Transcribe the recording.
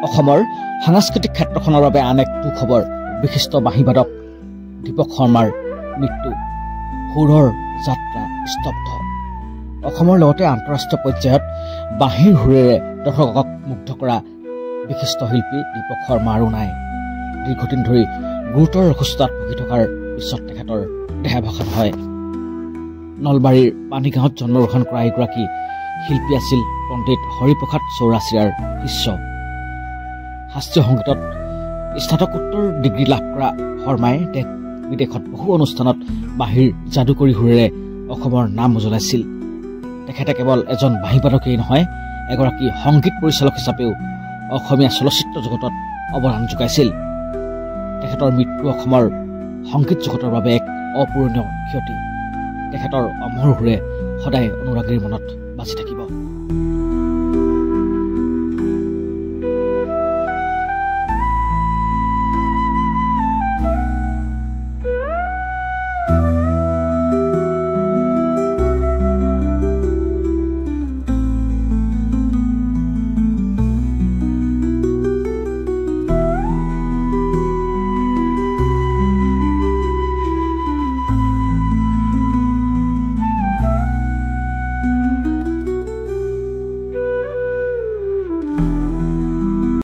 অসমৰ সাংস্কৃতিক ক্ষেত্ৰখনৰ বাবে আন এক দুখবৰ বিশিষ্ট বাঁহীবাদক দীপক শৰ্মাৰ মৃত্যু সুৰৰ যাত্ৰা স্তব্ধ অসমৰ লগতে আন্তঃৰাষ্ট্ৰীয় পৰ্যায়ত বাঁহীৰ সুৰেৰে দৰ্শকক মুগ্ধ কৰা বিশিষ্ট শিল্পী দীপক শৰ্মা আৰু নাই দীৰ্ঘদিন ধৰি গুৰুতৰ অসুস্থতাত ভুগি থকাৰ পিছত তেখেতৰ দেহাৱসান হয় নলবাৰীৰ পানীগাঁৱত জন্মগ্ৰহণ কৰা এগৰাকী শিল্পী আছিল পণ্ডিত হৰিপ্ৰসাদ চৌৰাচিয়াৰ শিষ্য শাস্ত্ৰীয় সংগীতত স্নাতকোত্তৰ ডিগ্ৰী লাভ কৰা শৰ্মাই দেশ বিদেশত বহু অনুষ্ঠানত বাঁহীৰ যাদুকৰী সুৰেৰে অসমৰ নাম উজ্বলাইছিল তেখেতে কেৱল এজন বাঁহীবাদকেই নহয় এগৰাকী সংগীত পৰিচালক হিচাপেও অসমীয়া চলচ্চিত্ৰ জগতত অৱদান যোগাইছিল তেখেতৰ মৃত্যু অসমৰ সংগীত জগতৰ বাবে এক অপূৰণীয় ক্ষতি তেখেতৰ অমৰ সুৰে সদায় অনুৰাগীৰ মনত বাজি থাকিব